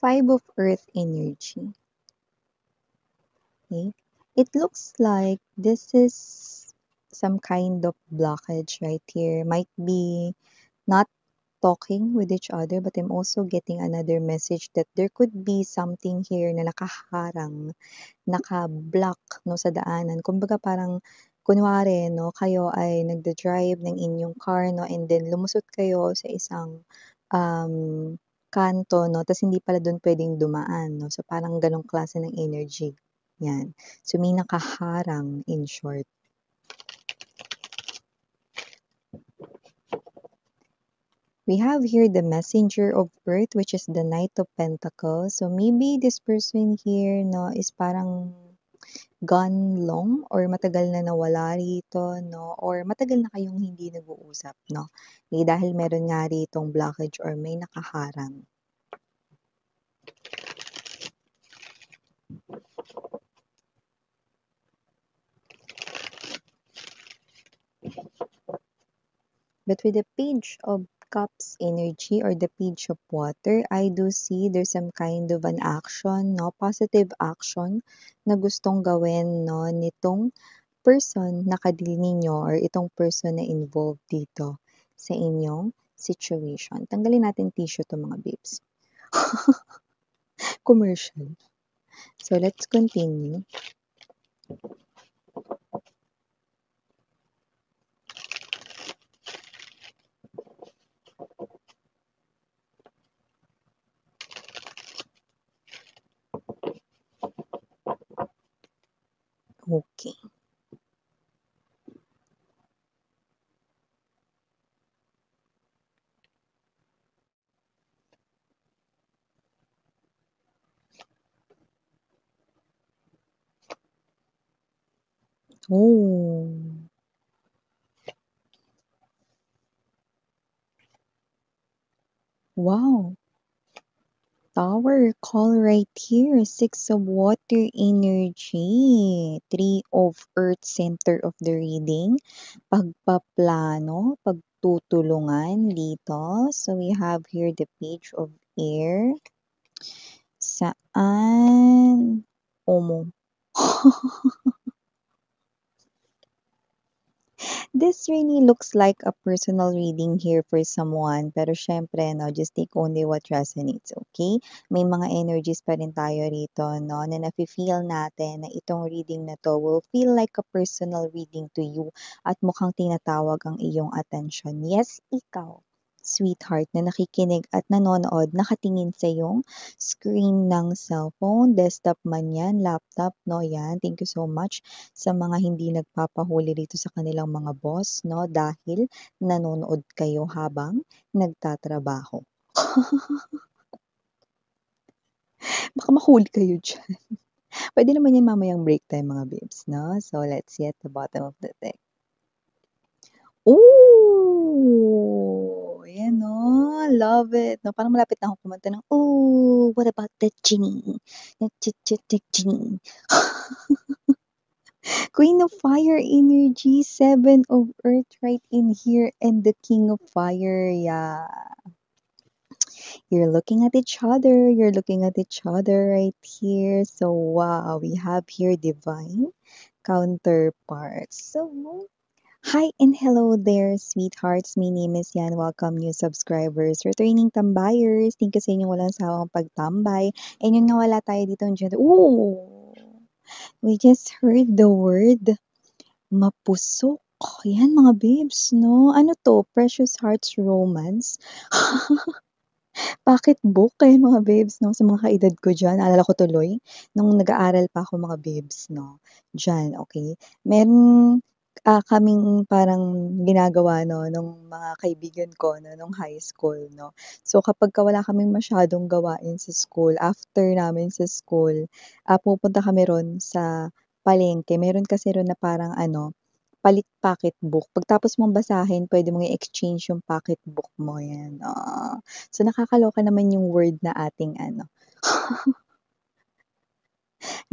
Five of Earth energy. Okay? It looks like this is some kind of blockage right here. Might be not talking with each other, but I'm also getting another message that there could be something here na nakaharang, naka-block no, sa daanan. Kumbaga parang kunwari no, kayo ay nagda-drive ng inyong car no, and then lumusot kayo sa isang um, kanto no, tas hindi pala dun puwedeng dumaan no. So parang ganong klase ng energy, 'yan. So may nakaharang in short. We have here the messenger of earth, which is the Knight of Pentacles. So maybe this person here no, is parang gone long or matagal na nawala rito 'no, or matagal na kayong hindi nag-uusap 'no. Eh, dahil meron nga ritong blockage or may nakaharang. But with the Page of Cups energy or the Page of Water, I do see there's some kind of an action 'no, positive action na gustong gawin 'no, nitong person na ka-deal ninyo or itong person na involved dito sa inyong situation. Tanggalin natin tissue 'to mga babes. Commercial. So let's continue. Okay. Oh. Wow. Tower call right here. Six of Water energy. Three of Earth, center of the reading. Pagpaplano, pagtutulungan dito. So we have here the Page of Air. Saan? Omo. This really looks like a personal reading here for someone, pero syempre 'no, just take only what resonates, okay? May mga energies pa rin tayo rito 'no, na nafi-feel natin na itong reading na 'to will feel like a personal reading to you at mukhang tinatawag ang iyong atensyon. Yes, ikaw, sweetheart na nakikinig at nanonood, nakatingin sa iyong screen ng cellphone, desktop man 'yan, laptop 'no, 'yan. Thank you so much sa mga hindi nagpapahuli rito sa kanilang mga boss 'no, dahil nanonood kayo habang nagtatrabaho. Baka mahuli kayo diyan. Puwede naman 'yan mamayang break time mga babes 'no. So let's see at the bottom of the deck. Ooh! Ayan 'no, love it 'no, parang malapit na akong kumanta ng, "Ooh, what about that genie? That genie." Queen of Fire energy, Seven of Earth right in here, and the King of Fire, yeah. You're looking at each other, you're looking at each other right here. So, wow, we have here divine counterparts. So, hi and hello there, sweethearts. My name is Yan. Welcome new subscribers, returning tambayers. Thank you sa inyong walang sawang pagtambay. And yun nga, wala tayo dito. Ooh! We just heard the word mapusok. Yan mga babes 'no. Ano 'to, Precious Hearts Romance? Pocketbook, ayan mga babes 'no, sa mga kaedad ko diyan. Naalala ko tuloy nung nag-aaral pa ako mga babes 'no, diyan, okey. Meron, kaming parang ginagawa 'no, nung mga kaibigan ko 'no, nung high school 'no. So kapagka wala kaming masyadong gawain sa school, after namin sa school, pumupunta kami ro'n sa palengke. Meron kasi ro'n na parang ano, palit pocketbook. Pagtapos mong basahin puwede mong i-exchange yung pocketbook mo, 'yan, So nakakaloka naman yung word na ating ano,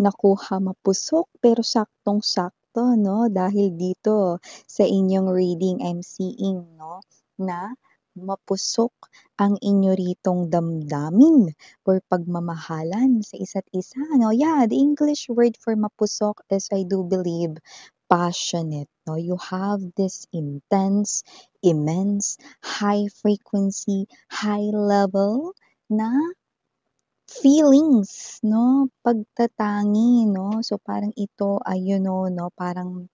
nakuha, mapusok pero saktong-sakto 'no, dahil dito sa inyong reading I'm seeing 'no, na mapusok ang inyo ritong damdamin or pagmamahalan sa isa't isa, no? Yeah, the English word for mapusok is, I do believe, passionate, no? You have this intense, immense, high frequency, high level na feelings, no? Pagtatangi, no? So parang ito ay, no, parang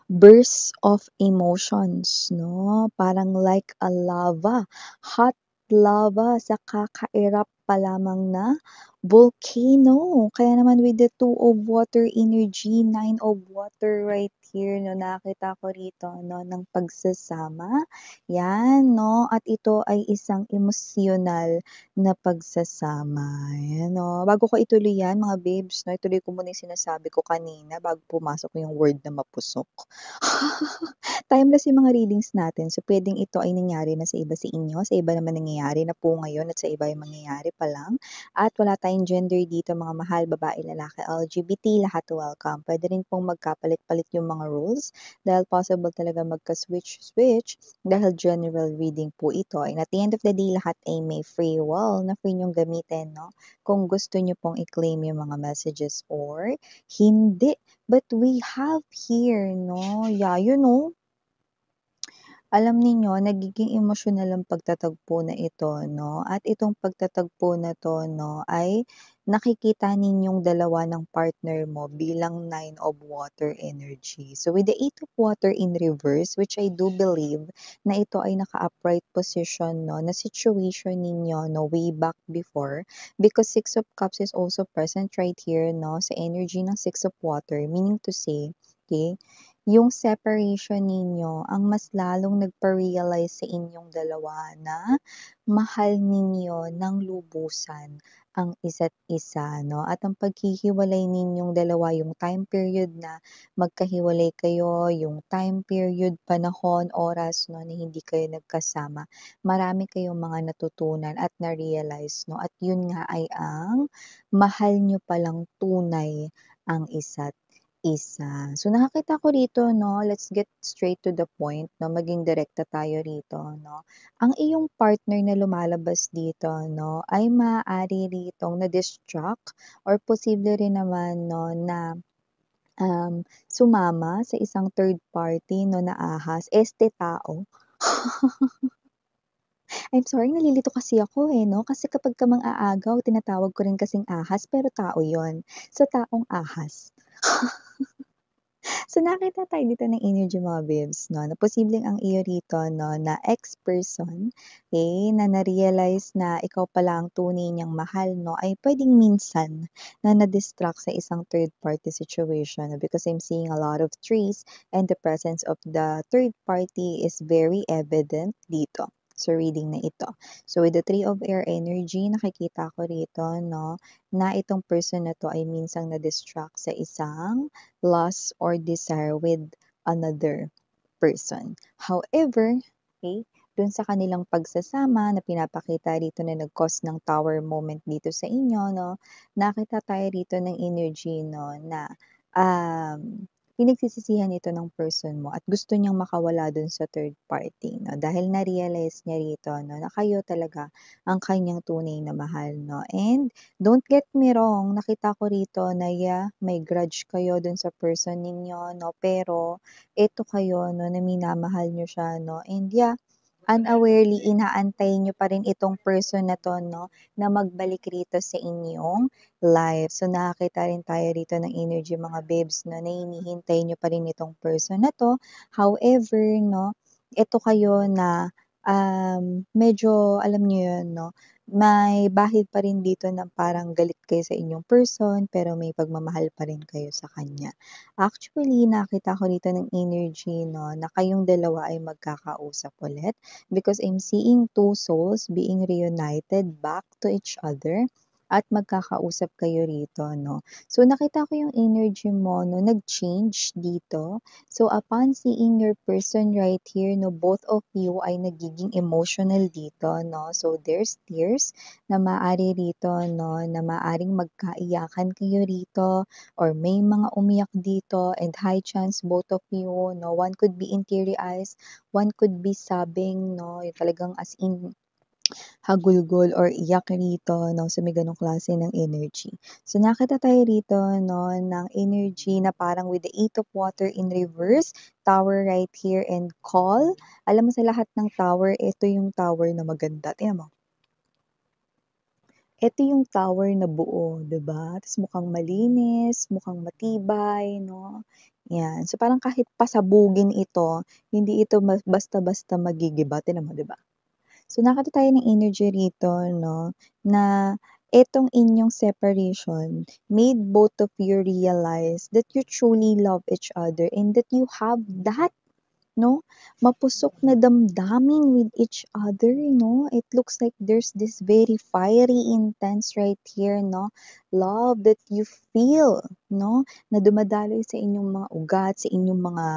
bursts of emotions, no? Parang like a lava, hot lava sa kakairap pa lamang na volcano. Kaya naman with the two of water energy, nine of water right here, no, nakita ko rito, no, ng pagsasama. Yan, no, at ito ay isang emosyonal na pagsasama. Ayan, no. Bago ko ituloy yan, mga babes, no, ituloy ko muna yung sinasabi ko kanina bago pumasok yung word na mapusok. Timeless yung mga readings natin. So, pwedeng ito ay nangyari na sa iba sa inyo, sa iba naman nangyayari na po ngayon at sa iba yung mangyayari pa lang. At wala tayong gender dito, mga mahal, babae, lalaki, LGBT, lahat welcome. Pwede rin pong magkapalit-palit yung mga rules dahil possible talaga magka-switch-switch dahil general reading po ito. And at the end of the day, lahat ay may free will na free nyong gamitin, no? Kung gusto nyo pong i-claim yung mga messages or hindi. But we have here, no? Yeah, alam ninyo nagiging emosyonal ang pagtatagpo na ito, 'no? At itong pagtatagpo na 'to, 'no, ay nakikita ninyong dalawa ng partner mo bilang Nine of Water energy. So, with the Eight of Water in reverse, which I do believe na ito ay naka-upright position, 'no, na situation ninyo, 'no, way back before. Because Six of Cups is also present right here, 'no, sa energy ng Six of Water. Meaning to say, okay, yung separation ninyo ang mas lalong nagpa-realize sa inyong dalawa na mahal ninyo ng lubusan ang isa't isa, no? At ang paghihiwalay ninyong dalawa, yung time period na magkahiwalay kayo, yung time period, panahon, oras, no, na hindi kayo nagkasama, marami kayong mga natutunan at na-realize, no? At yun nga ay ang mahal nyo palang tunay ang isa't isa. So, nakakita ko rito, no, let's get straight to the point, no, maging direkta tayo rito, no. Ang iyong partner na lumalabas dito, no, ay maaari ritong na-distract or posible rin naman, no, na sumama sa isang third party, no, na ahas, tao. I'm sorry, nalilito kasi ako eh, no? Kasi kapag ka mang-aagaw, tinatawag ko rin kasing ahas, pero tao yon. So, taong ahas. So, nakita tayo dito ng energy mga babes, no, na posibleng ang iyo rito, no, na ex-person, okay, na na-realize na ikaw pala ang tunay niyang mahal, no, ay pwedeng minsan na na-distract sa isang third-party situation, no, because I'm seeing a lot of trees and the presence of the third party is very evident dito sa reading na ito. So, with the Three of Air energy, nakikita ko rito, no, na itong person na to ay minsang na-distract sa isang lust or desire with another person. However, okay, dun sa kanilang pagsasama na pinapakita rito na nag-cause ng tower moment dito sa inyo, no, nakita tayo rito ng energy, no, na pinagsisisihan ito ng person mo at gusto niyang makawala dun sa third party, no, dahil na-realize niya rito, no, na kayo talaga ang kanyang tunay na mahal, no. And don't get me wrong, nakita ko rito na yeah, may grudge kayo dun sa person ninyo, no, pero eto kayo, no, na minamahal niyo siya, no, and yeah, unawarely inaantay niyo pa rin itong person na 'to, 'no, na magbalik rito sa inyong life. So, nakakita rin tayo rito ng energy mga babes, 'no, na hinihintay niyo pa rin itong person na 'to. However, 'no, eto kayo na, medyo alam niyo 'yun, 'no, may bahid pa rin dito na parang galit kayo sa inyong person, pero may pagmamahal pa rin kayo sa kanya. Actually, nakita ko rito ng energy, 'no, na kayong dalawa ay magkakausap ulit because I'm seeing two souls being reunited back to each other. at magkakausap kayo rito 'no. So nakita ko yung energy mo 'no, nag-change dito. So upon seeing your person right here 'no, both of you ay nagiging emotional dito 'no. So there's tears na maaari rito 'no, na maaaring magkaiyakan kayo rito or may mga umiyak dito and high chance both of you 'no, one could be in teary eyes, one could be sobbing 'no, yung talagang as in hagulgol or iyak rito 'no, so may gano'ng klase ng energy. So nakita tayo rito 'no, ng energy na parang with the 8 of water in reverse, tower right here and call. Alam mo sa lahat ng tower, ito yung tower na maganda, tingnan mo. Ito yung tower na buo, 'di ba? Ta's mukhang malinis, mukhang matibay 'no, 'yan. So parang kahit pasabugin ito, hindi ito basta-basta magigiba, tingnan mo, 'di ba? So nakita tayo ng energy rito 'no, na itong inyong separation made both of you realize that you truly love each other and that you have that 'no, mapusok na damdamin with each other 'no. It looks like there's this very fiery, intense right here 'no, love that you feel 'no, na dumadaloy sa inyong mga ugat, sa inyong mga,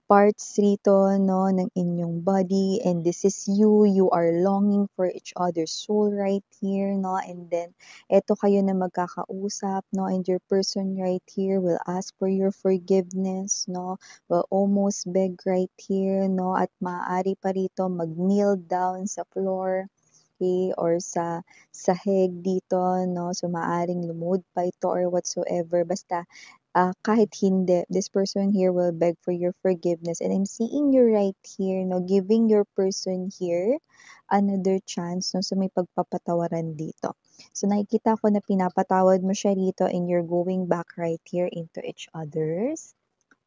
parts rito 'no, ng inyong body and this is you, you are longing for each other's soul right here 'no, and then eto kayo na magkakausap 'no, and your person right here will ask for your forgiveness 'no, will almost beg right here 'no, at maaari pa rito mag-kneel down sa floor, okey, or sa sahig dito 'no, so maaaring lumuhod pa ito or whatsoever basta kahit hindi, this person here will beg for your forgiveness and I'm seeing you right here 'no, giving your person here another chance 'no, so may pagpapatawaran dito. So nakikita ko na pinapatawad mo siya rito and you're going back right here into each other's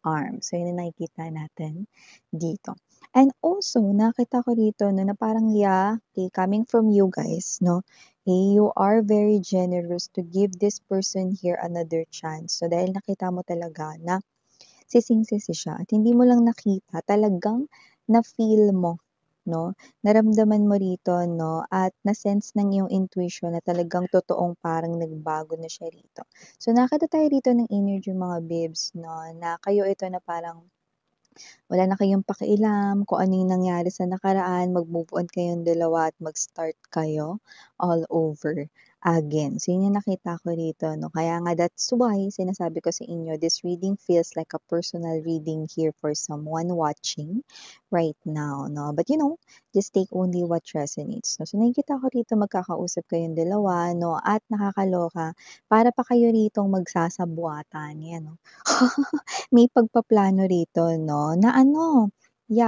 arms. So yun ang nakikita natin dito. And also nakita ko dito 'no, na parang okay, coming from you guys 'no, you are very generous to give this person here another chance. So dahil nakita mo talaga na sising-sisi siya at hindi mo lang nakita, talagang na-feel mo 'no, naramdaman mo rito 'no, at na-sense ng iyong intuition na talagang totoong parang nagbago na siya rito. So nakita tayo rito ng energy mga babes 'no, na kayo ito na parang wala na kayong pakialam kung ano yung nangyari sa nakaraan, mag-move on kayong dalawa at mag-start kayo all over again. So, yun yung nakita ko rito, no? Kaya nga that's why sinasabi ko sa inyo, this reading feels like a personal reading here for someone watching right now, no? But just take only what resonates, no? So, nakikita ko rito magkakausap kayong dalawa, no? At nakakaloka, para pa kayo rito magsasabuatan, yan, no? May pagpaplano rito 'no, na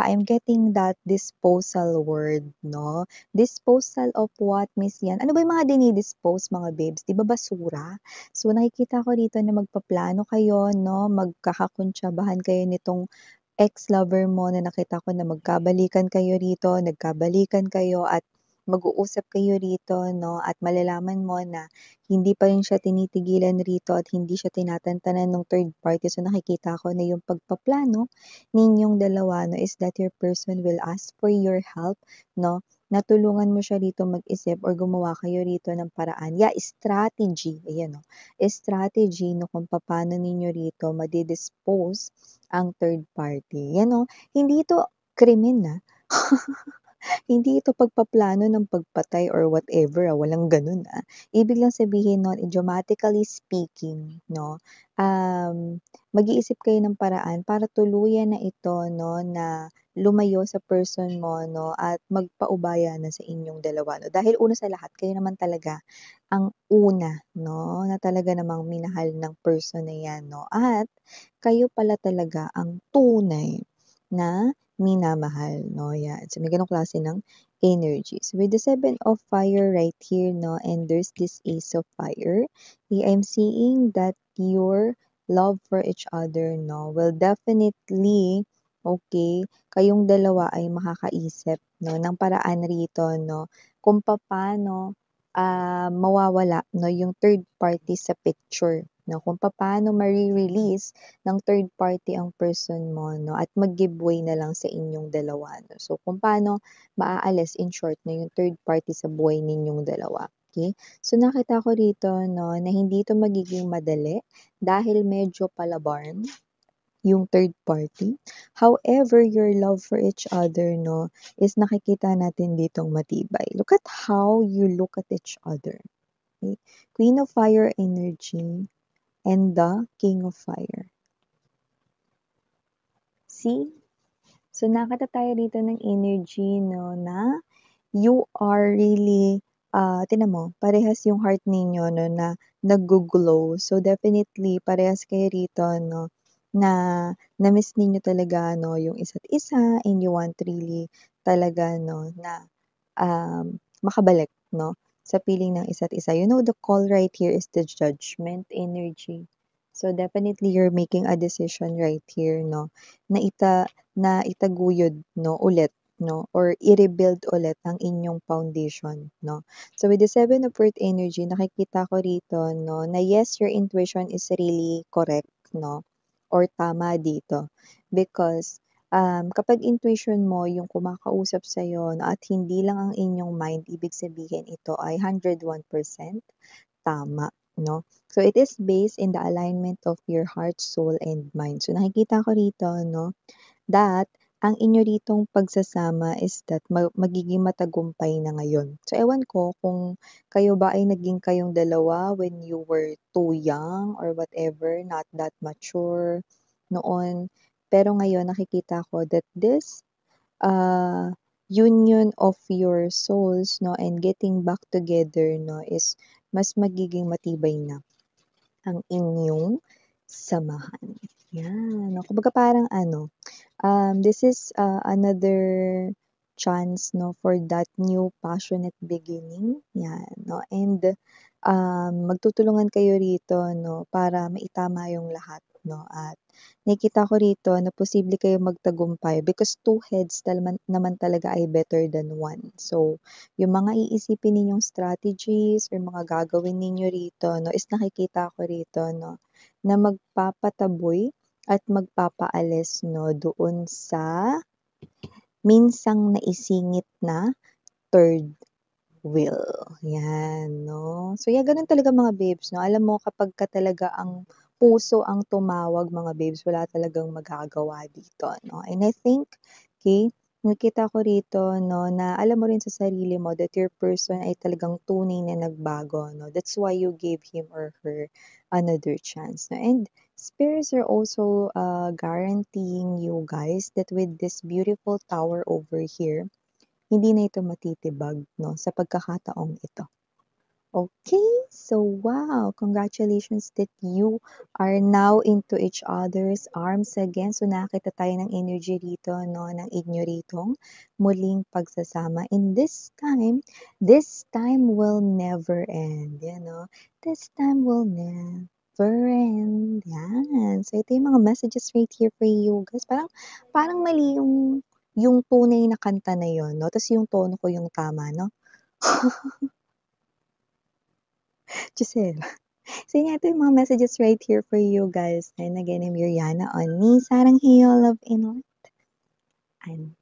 I'm getting that disposal word 'no. Disposal of what, Miss Yan? Ano ba yung mga dini-dispose mga babes, 'di ba basura? So nakikita ko rito na magpaplano kayo 'no, magkakakuntsabahan kayo nitong ex-lover mo na nakita ko na magkabalikan kayo rito, nagkabalikan kayo at mag-uusap kayo rito 'no, at malalaman mo na hindi pa rin siya tinitigilan rito at hindi siya tinatantanan ng third party. So nakikita ko na yung pagpaplano ninyong dalawa 'no, is that your person will ask for your help 'no, na tulungan mo siya rito mag-isip or gumawa kayo rito ng paraan. Strategy, ayan 'no, strategy 'no kung papaano ninyo rito madi-dispose ang third party. Yan 'no, hindi ito krimen, hindi ito pagpaplano ng pagpatay or whatever, walang gano'n, Ibig lang sabihin nun, idiomatically speaking 'no, mag-iisip kayo ng paraan para tuluyan na ito 'no, na lumayo sa person mo 'no, at magpaubaya na sa inyong dalawa 'no. Dahil una sa lahat, kayo naman talaga ang una 'no, na talaga namang minahal ng person na 'yan 'no, at kayo pala talaga ang tunay na minamahal 'no, 'yan. So, may gano'ng klase ng energy. So, with the 7 of fire right here 'no, and there's this Ace of fire, I'm seeing that your love for each other 'no, will definitely, okay, kayong dalawa ay makakaisip 'no, ng paraan rito 'no, kung papaano, mawawala 'no, yung third party sa picture. no, kung paano mare-release ng third party ang person mo, no, at mag-give way na lang sa inyong dalawa, no. So, kung paano maaalis in short no, yung third party sa buhay ninyong dalawa, okay? So, nakita ko rito, no, na hindi ito magiging madali dahil medyo palabarn yung third party. However, your love for each other, no, is nakikita natin ditong matibay. Look at how you look at each other. Okay? Queen of Fire energy and the King of Fire. See? So, nakita tayo dito ng energy, no, na you are really, tinan mo, parehas yung heart ninyo, no, na nag-glow. So, definitely, parehas kayo rito, no, na na-miss ninyo talaga, no, yung isa't isa and you want really talaga, no, na makabalik, no, sa piling ng isa't isa. You know, the call right here is the judgment energy. So, definitely, you're making a decision right here, no, na itaguyod, no, ulit, no, or i-rebuild ulit ang inyong foundation, no. So, with the Seven of Earth energy, nakikita ko rito, no, na yes, your intuition is really correct, no, or tama dito. Because, kapag intuition mo yung kumakausap sa'yo, no, at hindi lang ang inyong mind, ibig sabihin ito ay 101% tama, no? So, it is based in the alignment of your heart, soul, and mind. So, nakikita ko rito, no, that ang inyo ritong pagsasama is that magiging matagumpay na ngayon. So, ewan ko kung kayo ba ay naging kayong dalawa when you were too young or whatever, not that mature noon. Pero ngayon nakikita ko that this union of your souls, no, and getting back together, no, is mas magiging matibay na ang inyong samahan. Yan. No? Kumbaga parang ano, this is another chance, no, for that new passionate beginning. Yan, no, and magtutulungan kayo rito, no, para maitama yung lahat, no, at nakikita ko rito na posible kayo magtagumpay because two heads naman talaga ay better than one. So, yung mga iisipin ninyong strategies or mga gagawin ninyo rito, no, is nakikita ko rito, no, na magpapataboy at magpapaalis, no, doon sa minsang naisingit na third wheel. Yan, no? So, yeah, ganun talaga mga babes, no? Alam mo, kapag ka talaga ang puso ang tumawag, mga babes, wala talagang magagawa dito, no? And I think, okay, nakita ko rito, no, na alam mo rin sa sarili mo that your person ay talagang tunay na nagbago, no? That's why you gave him or her another chance, no? And spirits are also guaranteeing you guys that with this beautiful tower over here, hindi na ito matitibag, no, sa pagkakataong ito. Okay, so wow, congratulations that you are now into each other's arms again. So nakita tayo ng energy rito, no, ng inyo ritong muling pagsasama. And this time will never end, you know. This time will never end. Yan. So ito yung mga messages right here for you guys. Parang mali yung tunay na kanta na yon, no? Tapos yung tono ko yung tama, no? Giselle. So, yun nga, ito yung mga messages right here for you guys. And again, I'm Yuriana on me. Sarang Heyo, love and light. And